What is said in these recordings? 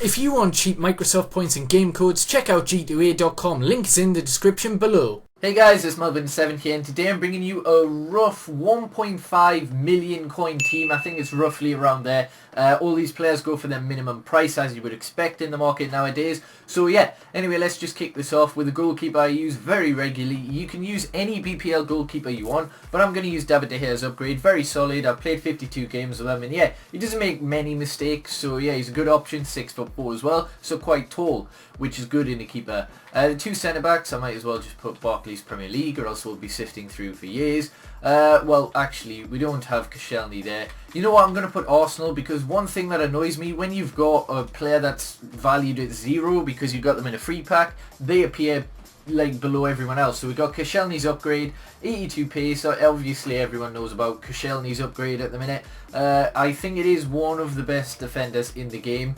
If you want cheap Microsoft points and game codes, check out g2a.com. Link is in the description below. Hey guys, it's Melvin7 here, and today I'm bringing you a rough 1.5 million coin team. I think it's roughly around there. All these players go for their minimum price, as you would expect in the market nowadays. So yeah, anyway, let's just kick this off with a goalkeeper I use very regularly. You can use any BPL goalkeeper you want, but I'm going to use David De Gea's upgrade. Very solid. I've played 52 games with him, and yeah, he doesn't make many mistakes. So yeah, he's a good option, 6'4" as well, so quite tall, which is good in a keeper. The two centre-backs, I might as well just put Barclays Premier League, or else we'll be sifting through for years. Well, actually, we don't have Koscielny there. You know what, I'm going to put Arsenal, because one thing that annoys me, when you've got a player that's valued at 0 because you got them in a free pack, they appear like below everyone else. So we got Koscielny's upgrade, 82 pace. So obviously everyone knows about Koscielny's upgrade at the minute. I think it is one of the best defenders in the game,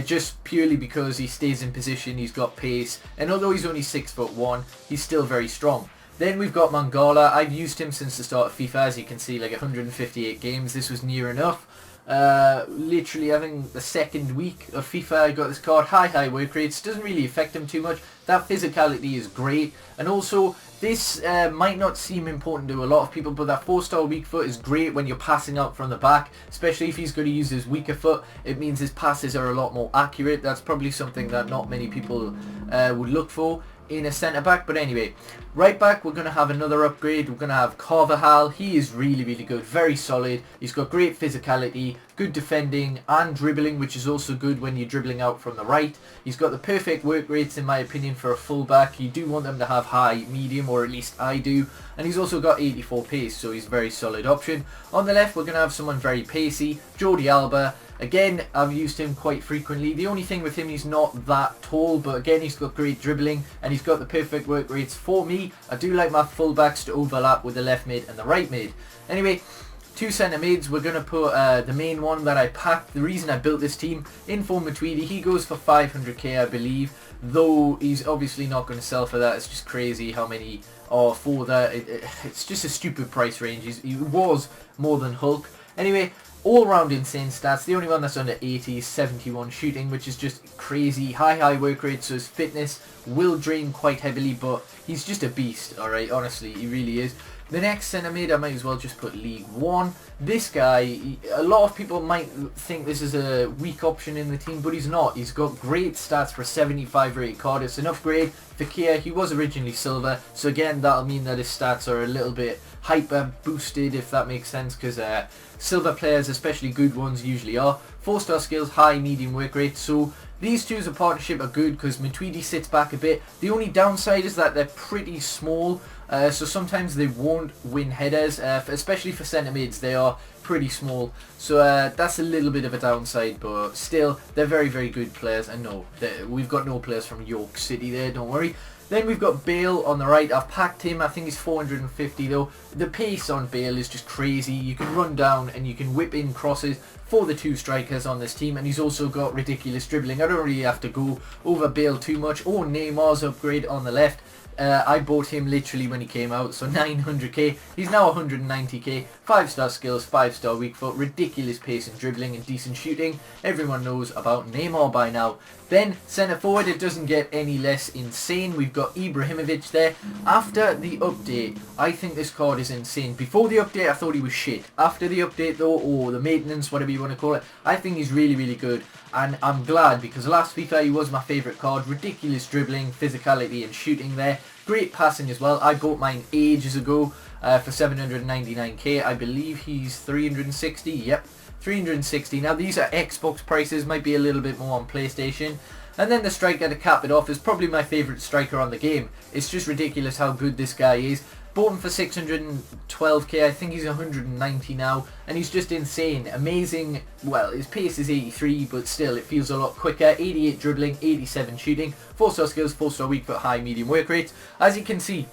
just purely because he stays in position, he's got pace, and although he's only 6'1", he's still very strong. Then we've got Mangala. I've used him since the start of FIFA, as you can see, like 158 games. This was near enough. Literally, I think the second week of FIFA I got this card. High work rates, doesn't really affect him too much. That physicality is great, and also this might not seem important to a lot of people, but that 4-star weak foot is great when you're passing out from the back, especially if he's going to use his weaker foot. It means his passes are a lot more accurate. That's probably something that not many people would look for in a centre-back. But anyway, right back, we're going to have another upgrade. We're going to have Carvajal. He is really good, very solid. He's got great physicality, good defending and dribbling, which is also good when you're dribbling out from the right. He's got the perfect work rates, in my opinion, for a fullback. You do want them to have high, medium, or at least I do. And he's also got 84 pace, so he's a very solid option. On the left, we're going to have someone very pacey, Jordi Alba. Again, I've used him quite frequently. The only thing with him, he's not that tall, but again, he's got great dribbling, and he's got the perfect work rates for me. I do like my fullbacks to overlap with the left mid and the right mid. Anyway, two centre mids. We're going to put the main one that I packed. The reason I built this team, in for Matuidi. He goes for 500k, I believe, though he's obviously not going to sell for that. It's just crazy how many are for that. It's just a stupid price range. He was more than Hulk. Anyway, all round insane stats. The only one that's under 80 is 71 shooting, which is just crazy. High work rate, so his fitness will drain quite heavily, but he's just a beast, alright, honestly, he really is. The next centre mid, I might as well just put League 1. This guy, a lot of people might think this is a weak option in the team, but he's not. He's got great stats for a 75 rated card. It's an upgrade for Kia. He was originally silver, so again, that'll mean that his stats are a little bit hyper boosted, if that makes sense, because silver players, especially good ones, usually are. 4-star skills, high, medium work rate. So these two as a partnership are good because Matuidi sits back a bit. The only downside is that they're pretty small, so sometimes they won't win headers, especially for centre mids. They are pretty small, so that's a little bit of a downside, but still, they're very good players. And no, we've got no players from York City there, don't worry. Then we've got Bale on the right. I've packed him. I think he's 450 though. The pace on Bale is just crazy. You can run down and you can whip in crosses for the two strikers on this team, and he's also got ridiculous dribbling. I don't really have to go over Bale too much. Or Neymar's upgrade on the left. I bought him literally when he came out, so 900k. He's now 190k. 5-star skills, 5-star weak foot, ridiculous pace and dribbling and decent shooting. Everyone knows about Neymar by now. Then centre forward, it doesn't get any less insane. We've got Ibrahimovic there. After the update, I think this card is insane. Before the update, I thought he was shit. After the update though, or the maintenance, whatever you want to call it, I think he's really good. And I'm glad, because last FIFA he was my favourite card. Ridiculous dribbling, physicality and shooting there. Great passing as well. I bought mine ages ago for 799k. I believe he's 360. Yep, 360. Now these are Xbox prices, might be a little bit more on PlayStation. And then the striker to cap it off is probably my favourite striker on the game. It's just ridiculous how good this guy is. Bought him for 612k, I think he's 190 now, and he's just insane, amazing. Well, his pace is 83, but still, it feels a lot quicker. 88 dribbling, 87 shooting, 4-star skills, 4-star weak foot, high, medium work rates. As you can see,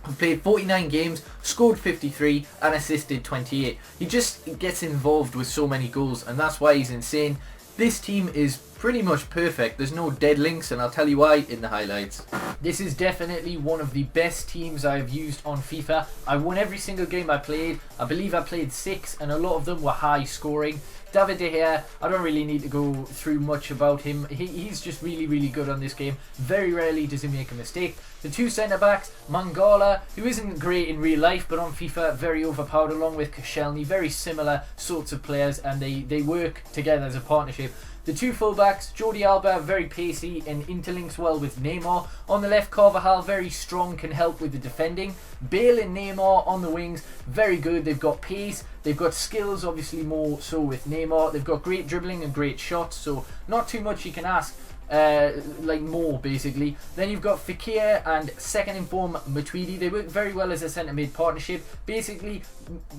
I've played 49 games, scored 53, and assisted 28. He just gets involved with so many goals, and that's why he's insane. This team is pretty much perfect. There's no dead links, and I'll tell you why in the highlights. This is definitely one of the best teams I've used on FIFA. I won every single game I played. I believe I played 6 and a lot of them were high scoring. David De Gea, I don't really need to go through much about him. He's just really good on this game. Very rarely does he make a mistake. The 2 centre-backs, Mangala, who isn't great in real life, but on FIFA, very overpowered, along with Koscielny. Very similar sorts of players, and they work together as a partnership. The 2 fullbacks, Jordi Alba, very pacey and interlinks well with Neymar. On the left, Carvajal, very strong, can help with the defending. Bale and Neymar on the wings, very good. They've got pace, they've got skills, obviously more so with Neymar. They've got great dribbling and great shots, so not too much you can ask. Like more basically. Then you've got Fekir and second in form Matuidi. They work very well as a centre mid partnership, basically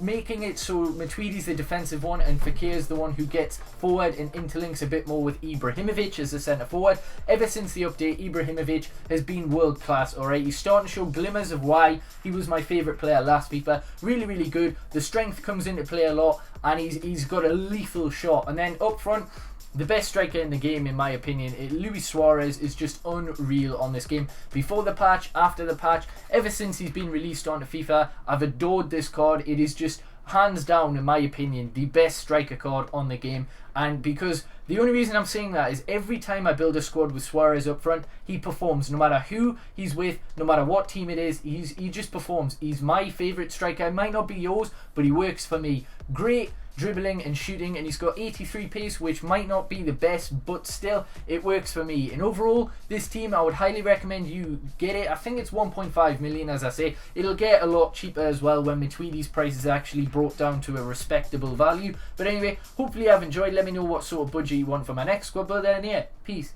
making it so Matuidi's the defensive one and Fekir's the one who gets forward and interlinks a bit more with Ibrahimovic as a centre forward. Ever since the update, Ibrahimovic has been world class. Alright, he's starting to show glimmers of why he was my favourite player last FIFA. Really good. The strength comes into play a lot, and he's got a lethal shot. And then up front, the best striker in the game, in my opinion, Luis Suarez, is just unreal on this game. Before the patch, after the patch, ever since he's been released onto FIFA, I've adored this card. It is just hands down, in my opinion, the best striker card on the game. And because the only reason I'm saying that is every time I build a squad with Suarez up front, he performs. No matter who he's with, no matter what team it is, he just performs. He's my favourite striker. It might not be yours, but he works for me. Great dribbling and shooting, and he's got 83 pace, which might not be the best, but still it works for me. And overall, this team, I would highly recommend you get it. I think it's 1.5 million, as I say. It'll get a lot cheaper as well when Matuidi's price is actually brought down to a respectable value. But anyway, hopefully I've enjoyed. Let me know what sort of budget you want for my next squad builder, and yeah, peace.